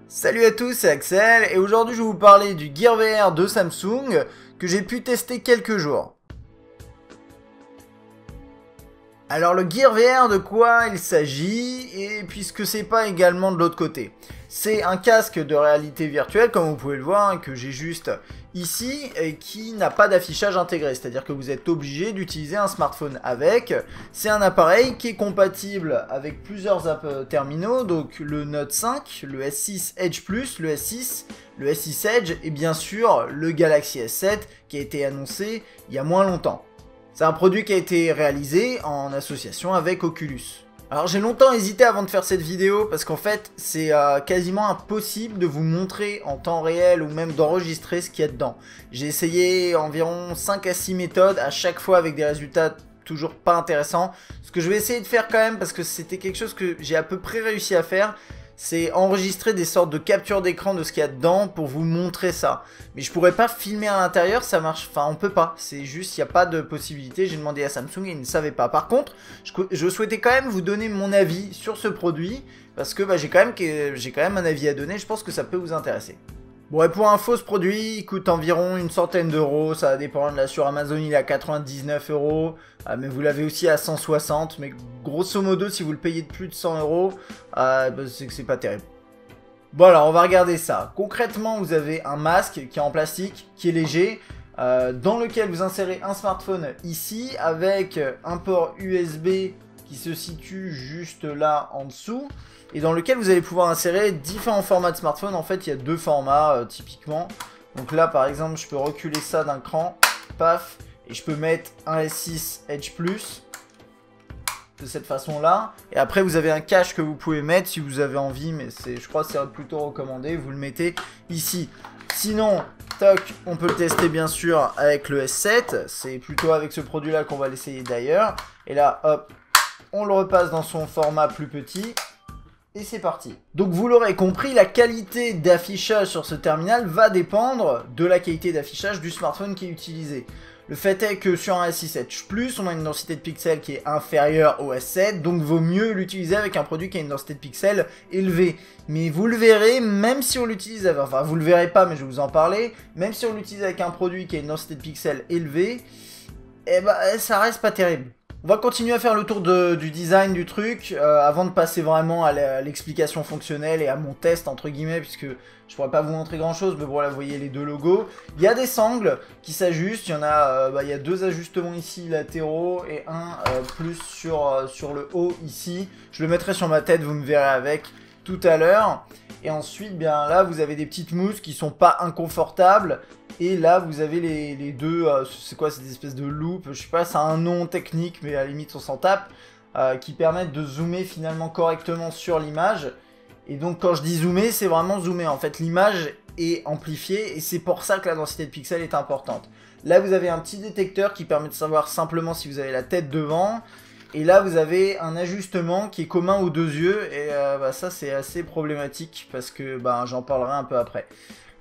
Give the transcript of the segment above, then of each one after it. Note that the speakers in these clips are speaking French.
Salut à tous, c'est Axel et aujourd'hui je vais vous parler du Gear VR de Samsung que j'ai pu tester quelques jours. Alors le Gear VR, de quoi il s'agit, et puisque c'est pas également de l'autre côté. C'est un casque de réalité virtuelle, comme vous pouvez le voir, que j'ai juste ici, et qui n'a pas d'affichage intégré. C'est-à-dire que vous êtes obligé d'utiliser un smartphone avec. C'est un appareil qui est compatible avec plusieurs terminaux, donc le Note 5, le S6 Edge Plus, le S6, le S6 Edge, et bien sûr le Galaxy S7, qui a été annoncé il y a moins longtemps. C'est un produit qui a été réalisé en association avec Oculus. Alors j'ai longtemps hésité avant de faire cette vidéo parce qu'en fait c'est quasiment impossible de vous montrer en temps réel ou même d'enregistrer ce qu'il y a dedans. J'ai essayé environ 5 à 6 méthodes à chaque fois avec des résultats toujours pas intéressants. Ce que je vais essayer de faire quand même parce que c'était quelque chose que j'ai à peu près réussi à faire, c'est enregistrer des sortes de captures d'écran de ce qu'il y a dedans pour vous montrer ça. Mais je pourrais pas filmer à l'intérieur, ça marche, enfin on peut pas, c'est juste, il n'y a pas de possibilité, j'ai demandé à Samsung et ils ne savaient pas. Par contre, je souhaitais quand même vous donner mon avis sur ce produit, parce que j'ai quand même un avis à donner, je pense que ça peut vous intéresser. Bon, et pour info, ce produit il coûte environ une centaine d'euros, ça va dépendre. Là sur Amazon il est à 99 euros, mais vous l'avez aussi à 160, mais grosso modo si vous le payez de plus de 100 euros, c'est que c'est pas terrible. Bon alors on va regarder ça. Concrètement vous avez un masque qui est en plastique, qui est léger, dans lequel vous insérez un smartphone ici, avec un port USB qui se situe juste là en dessous, et dans lequel vous allez pouvoir insérer différents formats de smartphone. En fait il y a deux formats typiquement. Donc là par exemple je peux reculer ça d'un cran, paf, et je peux mettre un S6 Edge Plus de cette façon là, et après vous avez un cache que vous pouvez mettre si vous avez envie, mais je crois que c'est plutôt recommandé, vous le mettez ici. Sinon toc, on peut le tester bien sûr avec le S7, c'est plutôt avec ce produit là qu'on va l'essayer d'ailleurs, et là hop, on le repasse dans son format plus petit, et c'est parti. Donc vous l'aurez compris, la qualité d'affichage sur ce terminal va dépendre de la qualité d'affichage du smartphone qui est utilisé. Le fait est que sur un S6 Edge Plus, on a une densité de pixels qui est inférieure au S7, donc vaut mieux l'utiliser avec un produit qui a une densité de pixels élevée. Mais vous le verrez, même si on l'utilise, enfin vous le verrez pas mais je vais vous en parler, même si on l'utilise avec un produit qui a une densité de pixels élevée, ça reste pas terrible. On va continuer à faire le tour du design du truc avant de passer vraiment à l'explication fonctionnelle et à mon test entre guillemets, puisque je pourrais pas vous montrer grand chose, mais voilà, vous voyez les deux logos. Il y a des sangles qui s'ajustent, il y en a, il y a deux ajustements ici latéraux et un plus sur le haut ici. Je le mettrai sur ma tête, vous me verrez avec tout à l'heure. Et ensuite, bien là, vous avez des petites mousses qui sont pas inconfortables. Et là, vous avez les deux, c'est quoi cette espèce de loupe, je sais pas, c'est un nom technique, mais à la limite on s'en tape, qui permettent de zoomer finalement correctement sur l'image. Et donc quand je dis zoomer, c'est vraiment zoomer, en fait l'image est amplifiée, et c'est pour ça que la densité de pixels est importante. Là vous avez un petit détecteur qui permet de savoir simplement si vous avez la tête devant, et là vous avez un ajustement qui est commun aux deux yeux, et ça c'est assez problématique, parce que j'en parlerai un peu après.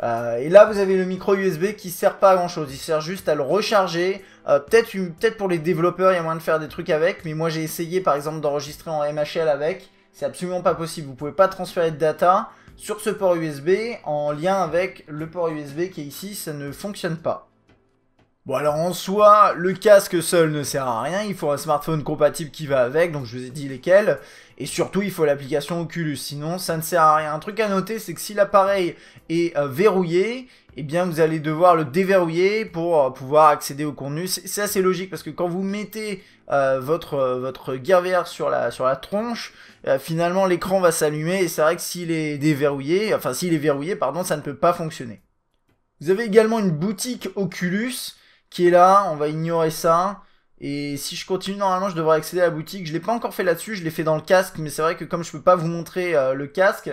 Et là vous avez le micro USB qui sert pas à grand chose, il sert juste à le recharger. Peut-être pour les développeurs il y a moyen de faire des trucs avec, mais moi j'ai essayé par exemple d'enregistrer en MHL avec, c'est absolument pas possible, vous pouvez pas transférer de data sur ce port USB en lien avec le port USB qui est ici, ça ne fonctionne pas. Bon alors en soi, le casque seul ne sert à rien, il faut un smartphone compatible qui va avec, donc je vous ai dit lesquels, et surtout il faut l'application Oculus, sinon ça ne sert à rien. Un truc à noter, c'est que si l'appareil est verrouillé, eh bien vous allez devoir le déverrouiller pour pouvoir accéder au contenu. C'est assez logique parce que quand vous mettez votre Gear VR sur la tronche, finalement l'écran va s'allumer, et c'est vrai que s'il est déverrouillé, enfin s'il est verrouillé, pardon, ça ne peut pas fonctionner. Vous avez également une boutique Oculus qui est là, on va ignorer ça. Et si je continue, normalement je devrais accéder à la boutique. Je l'ai pas encore fait là-dessus, je l'ai fait dans le casque, mais c'est vrai que comme je peux pas vous montrer le casque,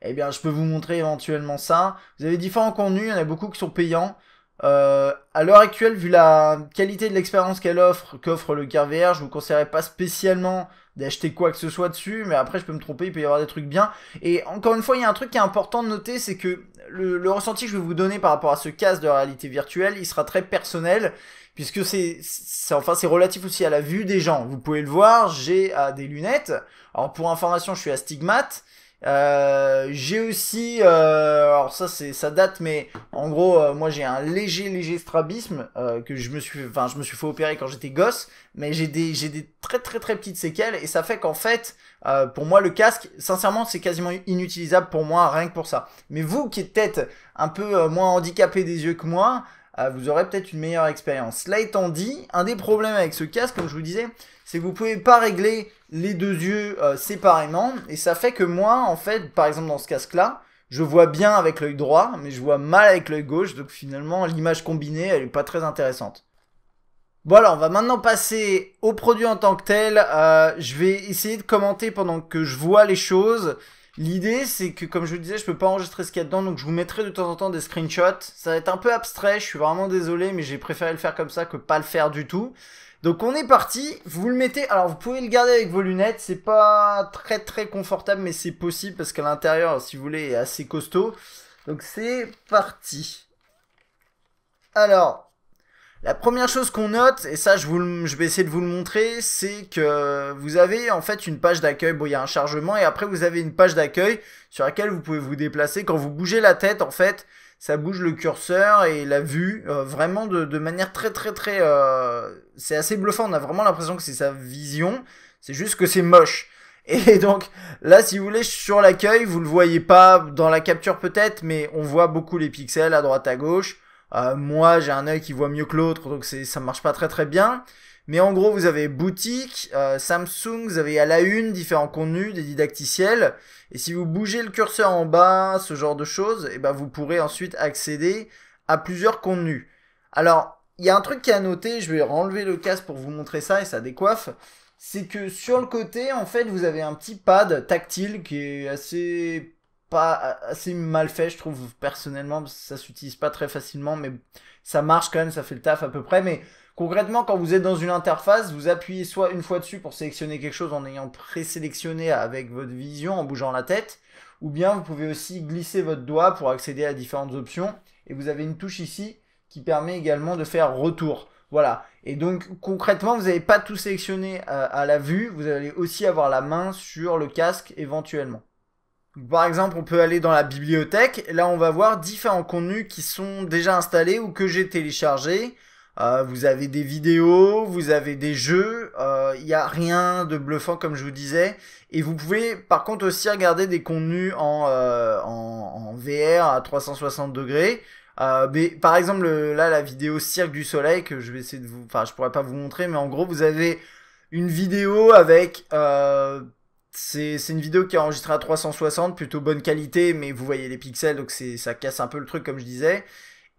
eh bien je peux vous montrer éventuellement ça. Vous avez différents contenus, il y en a beaucoup qui sont payants. À l'heure actuelle, vu la qualité de l'expérience qu'offre le Gear VR, je vous conseillerais pas spécialement d'acheter quoi que ce soit dessus, mais après je peux me tromper, il peut y avoir des trucs bien. Et encore une fois, il y a un truc qui est important de noter, c'est que le ressenti que je vais vous donner par rapport à ce casque de réalité virtuelle, il sera très personnel, puisque c'est relatif aussi à la vue des gens. Vous pouvez le voir, j'ai des lunettes. Alors pour information, je suis astigmate, J'ai aussi, alors ça date, mais en gros, moi j'ai un léger strabisme que je me suis fait opérer quand j'étais gosse, mais j'ai des très petites séquelles et ça fait qu'en fait, pour moi le casque, sincèrement, c'est quasiment inutilisable pour moi rien que pour ça. Mais vous qui êtes peut-être un peu moins handicapé des yeux que moi, vous aurez peut-être une meilleure expérience. Cela étant dit, un des problèmes avec ce casque, comme je vous disais, c'est que vous pouvez pas régler les deux yeux séparément, et ça fait que moi, en fait, par exemple dans ce casque-là, je vois bien avec l'œil droit, mais je vois mal avec l'œil gauche, donc finalement l'image combinée, elle est pas très intéressante. Bon alors, on va maintenant passer au produit en tant que tel. Je vais essayer de commenter pendant que je vois les choses. L'idée, c'est que, comme je vous disais, je peux pas enregistrer ce qu'il y a dedans, donc je vous mettrai de temps en temps des screenshots. Ça va être un peu abstrait, je suis vraiment désolé, mais j'ai préféré le faire comme ça que pas le faire du tout. Donc on est parti, vous le mettez, alors vous pouvez le garder avec vos lunettes, c'est pas très confortable, mais c'est possible parce qu'à l'intérieur, si vous voulez, est assez costaud. Donc c'est parti. Alors, la première chose qu'on note, et ça je vais essayer de vous le montrer, c'est que vous avez en fait une page d'accueil. Bon, il y a un chargement et après vous avez une page d'accueil sur laquelle vous pouvez vous déplacer. Quand vous bougez la tête, en fait, ça bouge le curseur et la vue vraiment de manière très c'est assez bluffant. On a vraiment l'impression que c'est sa vision. C'est juste que c'est moche. Et donc là, si vous voulez, sur l'accueil, vous le voyez pas dans la capture peut-être, mais on voit beaucoup les pixels à droite à gauche. Moi, j'ai un œil qui voit mieux que l'autre, donc ça marche pas très bien. Mais en gros, vous avez boutique, Samsung, vous avez à la une différents contenus, des didacticiels. Et si vous bougez le curseur en bas, ce genre de choses, et ben vous pourrez ensuite accéder à plusieurs contenus. Alors, il y a un truc qui est à noter, je vais enlever le casque pour vous montrer ça et ça décoiffe. C'est que sur le côté, en fait, vous avez un petit pad tactile qui est assez mal fait, je trouve personnellement, parce que ça s'utilise pas très facilement, mais ça marche quand même, ça fait le taf à peu près. Mais concrètement, quand vous êtes dans une interface, vous appuyez soit une fois dessus pour sélectionner quelque chose en ayant présélectionné avec votre vision, en bougeant la tête, ou bien vous pouvez aussi glisser votre doigt pour accéder à différentes options. Et vous avez une touche ici qui permet également de faire retour. Voilà. Et donc concrètement, vous n'allez pas tout sélectionner à la vue, vous allez aussi avoir la main sur le casque éventuellement. Par exemple, on peut aller dans la bibliothèque. Là, on va voir différents contenus qui sont déjà installés ou que j'ai téléchargés. Vous avez des vidéos, vous avez des jeux. Il n'y a rien de bluffant comme je vous disais. Et vous pouvez par contre aussi regarder des contenus en VR à 360 degrés. Mais par exemple, là, la vidéo Cirque du Soleil que je vais essayer de vous... Enfin, je pourrais pas vous montrer, mais en gros, vous avez une vidéo avec... c'est une vidéo qui est enregistrée à 360, plutôt bonne qualité, mais vous voyez les pixels, donc ça casse un peu le truc comme je disais.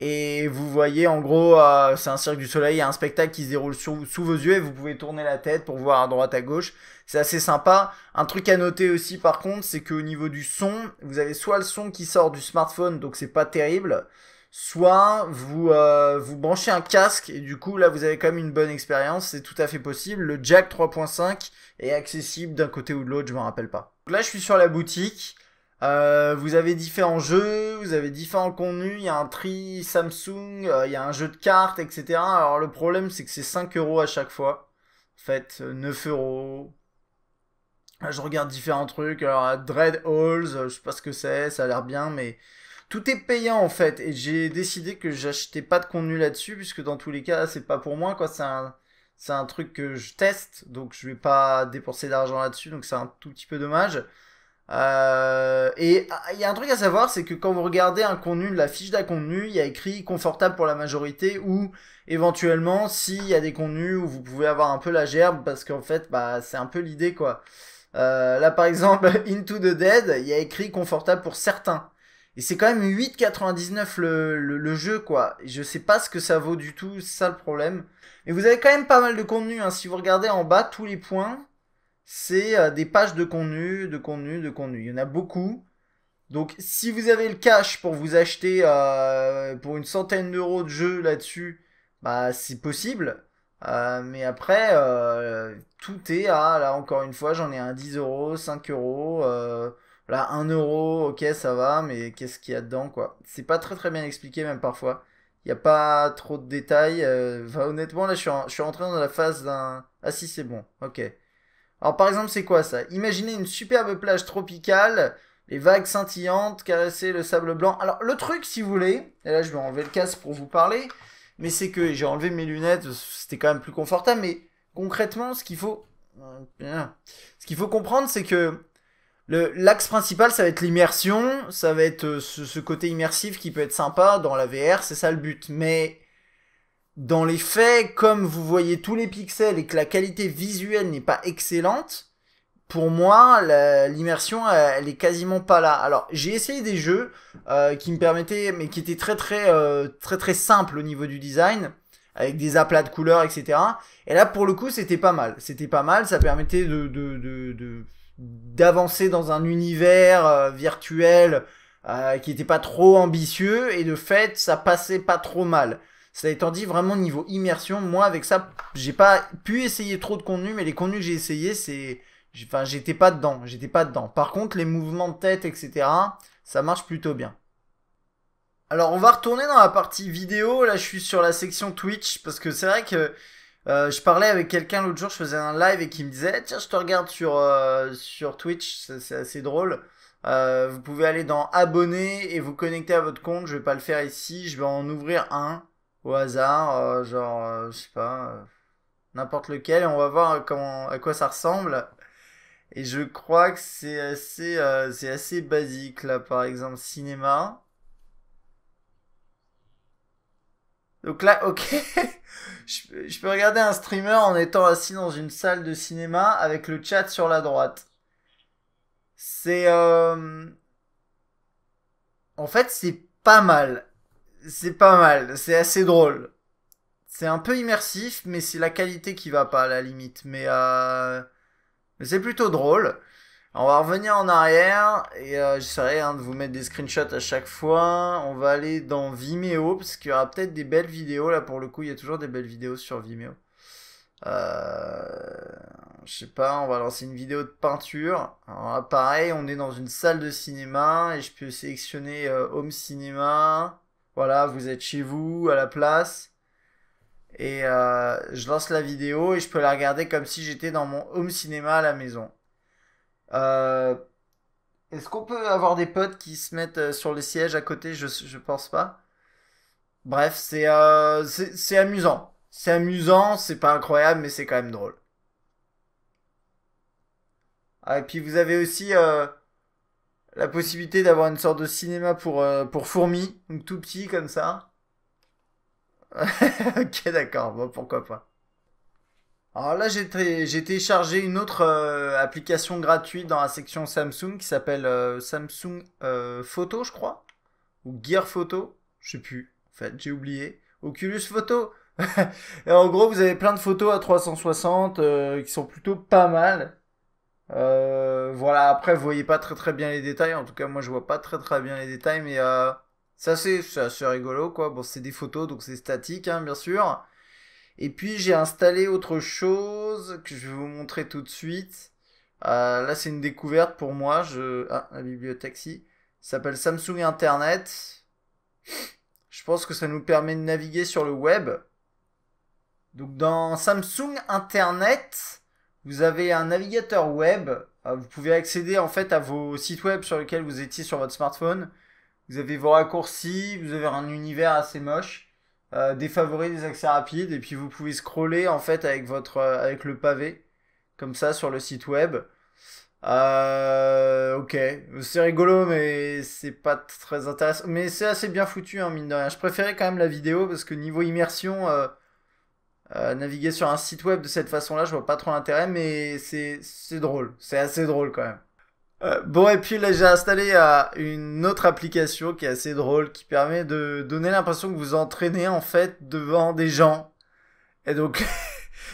Et vous voyez en gros, c'est un cirque du soleil, il y a un spectacle qui se déroule sous vos yeux et vous pouvez tourner la tête pour voir à droite à gauche. C'est assez sympa. Un truc à noter aussi par contre, c'est qu'au niveau du son, vous avez soit le son qui sort du smartphone, donc c'est pas terrible, soit vous branchez un casque et du coup là vous avez quand même une bonne expérience, c'est tout à fait possible. Le jack 3.5 est accessible d'un côté ou de l'autre, je me rappelle pas. Donc là je suis sur la boutique. Vous avez différents jeux, vous avez différents contenus, il y a un tri Samsung, il y a un jeu de cartes, etc. Alors le problème c'est que c'est 5 euros à chaque fois. En fait, 9 euros. Là, je regarde différents trucs. Alors, Dread Halls, je sais pas ce que c'est, ça a l'air bien, mais tout est payant en fait. Et j'ai décidé que j'achetais pas de contenu là-dessus, puisque dans tous les cas, c'est pas pour moi, quoi. C'est un truc que je teste, donc je vais pas dépenser d'argent là-dessus, donc c'est un tout petit peu dommage. Et il y a un truc à savoir, c'est que quand vous regardez un contenu, la fiche d'un contenu, il y a écrit confortable pour la majorité ou éventuellement s'il y a des contenus où vous pouvez avoir un peu la gerbe parce qu'en fait, bah, c'est un peu l'idée quoi. Là par exemple, Into the Dead, il y a écrit confortable pour certains. Et c'est quand même 8,99 le jeu quoi. Et je sais pas ce que ça vaut du tout, c'est ça le problème. Mais vous avez quand même pas mal de contenu, hein. Si vous regardez en bas tous les points, c'est des pages de contenu. Il y en a beaucoup. Donc si vous avez le cash pour vous acheter pour une centaine d'euros de jeux là-dessus, bah c'est possible. Mais après, tout est à, là encore une fois, j'en ai un 10 euros, 5 euros, là 1 euro, ok ça va, mais qu'est-ce qu'il y a dedans quoi? C'est pas très bien expliqué même parfois. Il n'y a pas trop de détails. Enfin, honnêtement, là je suis rentré dans la phase d'un... Ah si c'est bon, ok. Alors par exemple, c'est quoi ça? Imaginez une superbe plage tropicale Les vagues scintillantes caressaient le sable blanc. Alors, le truc, si vous voulez, et là je vais enlever le casque pour vous parler, mais c'est que j'ai enlevé mes lunettes, c'était quand même plus confortable, mais concrètement, ce qu'il faut comprendre, c'est que l'axe principal, ça va être l'immersion, ça va être ce côté immersif qui peut être sympa dans la VR, c'est ça le but. Mais dans les faits, comme vous voyez tous les pixels et que la qualité visuelle n'est pas excellente, pour moi, l'immersion, elle est quasiment pas là. Alors, j'ai essayé des jeux qui me permettaient, mais qui étaient très simples au niveau du design, avec des aplats de couleurs, etc. Et là, pour le coup, c'était pas mal. C'était pas mal, ça permettait d'avancer dans un univers virtuel qui était pas trop ambitieux, et de fait, ça passait pas trop mal. Cela étant dit, vraiment niveau immersion, moi avec ça, j'ai pas pu essayer trop de contenu, mais les contenus que j'ai essayé, enfin, j'étais pas dedans. Par contre, les mouvements de tête, etc., ça marche plutôt bien. Alors, on va retourner dans la partie vidéo. Là, je suis sur la section Twitch, parce que c'est vrai que je parlais avec quelqu'un l'autre jour, je faisais un live et qui me disait tiens, je te regarde sur Twitch, c'est assez drôle. Vous pouvez aller dans abonner et vous connecter à votre compte. Je vais pas le faire ici, je vais en ouvrir un au hasard, je sais pas, n'importe lequel, et on va voir à quoi ça ressemble. Et je crois que c'est assez basique là, par exemple cinéma. Donc là, ok, je peux regarder un streamer en étant assis dans une salle de cinéma avec le chat sur la droite. C'est en fait c'est pas mal. C'est pas mal, c'est assez drôle. C'est un peu immersif, mais c'est la qualité qui va pas à la limite. Mais c'est plutôt drôle. On va revenir en arrière et j'essaierai de vous mettre des screenshots à chaque fois. On va aller dans Vimeo parce qu'il y aura peut-être des belles vidéos. Là pour le coup, il y a toujours des belles vidéos sur Vimeo. Je sais pas, on va lancer une vidéo de peinture. Alors là, pareil, on est dans une salle de cinéma et je peux sélectionner Home Cinéma. Voilà, vous êtes chez vous, à la place. Et je lance la vidéo et je peux la regarder comme si j'étais dans mon Home Cinéma à la maison. Euh, Est-ce qu'on peut avoir des potes qui se mettent sur les sièges à côté? Je pense pas. Bref, c'est amusant. C'est amusant, c'est pas incroyable, mais c'est quand même drôle. Ah, et puis vous avez aussi la possibilité d'avoir une sorte de cinéma pour fourmis, donc tout petit comme ça. Ok, d'accord, bon, pourquoi pas. Alors là, j'ai téléchargé une autre application gratuite dans la section Samsung qui s'appelle Samsung Photo, je crois. Ou Gear Photo, je sais plus. En fait, j'ai oublié. Oculus Photo. Et en gros, vous avez plein de photos à 360 qui sont plutôt pas mal. Voilà, après, vous voyez pas très bien les détails. En tout cas, moi, je vois pas très bien les détails, mais c'est assez rigolo, quoi. Bon, c'est des photos, donc c'est statique, hein, bien sûr. Et puis, j'ai installé autre chose que je vais vous montrer tout de suite. Là, c'est une découverte pour moi. Ah, la bibliothèque, si. Ça s'appelle Samsung Internet. Je pense que ça nous permet de naviguer sur le web. Donc dans Samsung Internet, vous avez un navigateur web. Vous pouvez accéder en fait à vos sites web sur lesquels vous étiez sur votre smartphone. Vous avez vos raccourcis, vous avez un univers assez moche, des favoris, des accès rapides, et puis vous pouvez scroller en fait avec le pavé, comme ça sur le site web. Ok, c'est rigolo, mais c'est pas très intéressant. Mais c'est assez bien foutu, hein, mine de rien. Je préférais quand même la vidéo parce que niveau immersion, naviguer sur un site web de cette façon-là, je vois pas trop l'intérêt, mais c'est drôle. C'est assez drôle quand même. Bon, et puis là, j'ai installé une autre application qui est assez drôle, qui permet de donner l'impression que vous entraînez en fait devant des gens. Et donc,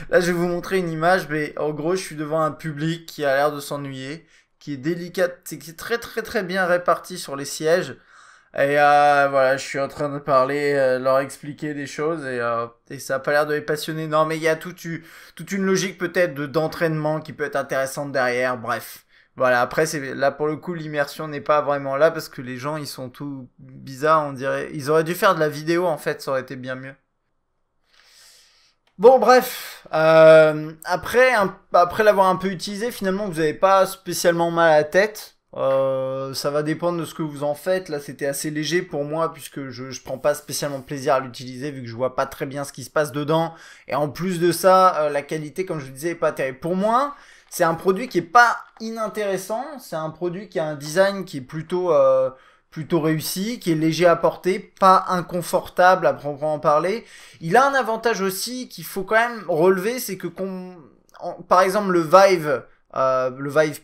là, je vais vous montrer une image, mais en gros, je suis devant un public qui a l'air de s'ennuyer, qui est délicat, qui est très bien réparti sur les sièges. Et voilà, je suis en train de parler, leur expliquer des choses, et ça a pas l'air de les passionner. Non, mais il y a toute une logique peut-être d'entraînement qui peut être intéressante derrière. Bref, voilà. Après, là pour le coup, l'immersion n'est pas vraiment là parce que les gens ils sont tout bizarres, on dirait. Ils auraient dû faire de la vidéo en fait, ça aurait été bien mieux. Bon, bref, après l'avoir un peu utilisé, finalement, vous n'avez pas spécialement mal à la tête. Ça va dépendre de ce que vous en faites. Là, c'était assez léger pour moi puisque je prends pas spécialement plaisir à l'utiliser vu que je vois pas très bien ce qui se passe dedans. Et en plus de ça, la qualité, comme je vous disais, est pas terrible. Pour moi, c'est un produit qui est pas inintéressant. C'est un produit qui a un design qui est plutôt réussi, qui est léger à porter, pas inconfortable à proprement parler. Il a un avantage aussi qu'il faut quand même relever, c'est que par exemple le Vive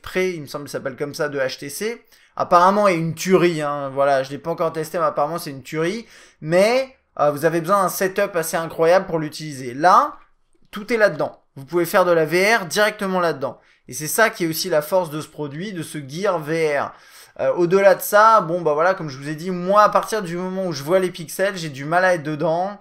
Pre, il me semble qu'il s'appelle comme ça, de HTC, apparemment est une tuerie, hein. Voilà, je l'ai pas encore testé, mais apparemment c'est une tuerie, mais vous avez besoin d'un setup assez incroyable pour l'utiliser. Là, tout est là-dedans. Vous pouvez faire de la VR directement là-dedans. Et c'est ça qui est aussi la force de ce produit, de ce Gear VR. Au-delà de ça, bon bah voilà, comme je vous ai dit, moi à partir du moment où je vois les pixels, j'ai du mal à être dedans.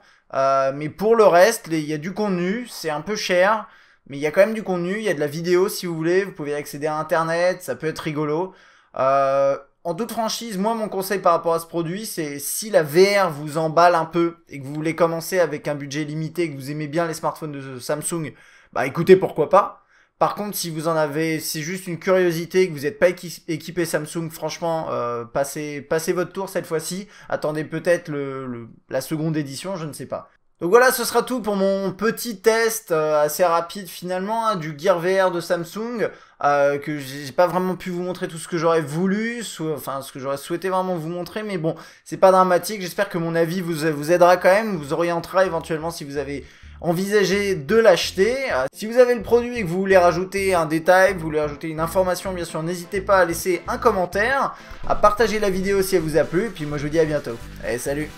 Mais pour le reste, il y a du contenu, c'est un peu cher, mais il y a quand même du contenu, il y a de la vidéo si vous voulez, vous pouvez accéder à internet, ça peut être rigolo. En toute franchise, moi mon conseil par rapport à ce produit, c'est si la VR vous emballe un peu et que vous voulez commencer avec un budget limité et que vous aimez bien les smartphones de Samsung, bah écoutez, pourquoi pas. Par contre, si vous en avez, c'est juste une curiosité, que vous n'êtes pas équipé Samsung, franchement, passez votre tour cette fois-ci. Attendez peut-être la seconde édition, je ne sais pas. Donc voilà, ce sera tout pour mon petit test assez rapide finalement, hein, du Gear VR de Samsung, que j'ai pas vraiment pu vous montrer tout ce que j'aurais voulu, enfin ce que j'aurais souhaité vraiment vous montrer, mais bon, c'est pas dramatique. J'espère que mon avis vous aidera quand même, vous orientera éventuellement si vous avez envisagez de l'acheter. Si vous avez le produit et que vous voulez rajouter un détail, vous voulez rajouter une information, bien sûr, n'hésitez pas à laisser un commentaire, à partager la vidéo si elle vous a plu, et puis moi je vous dis à bientôt. Allez, salut!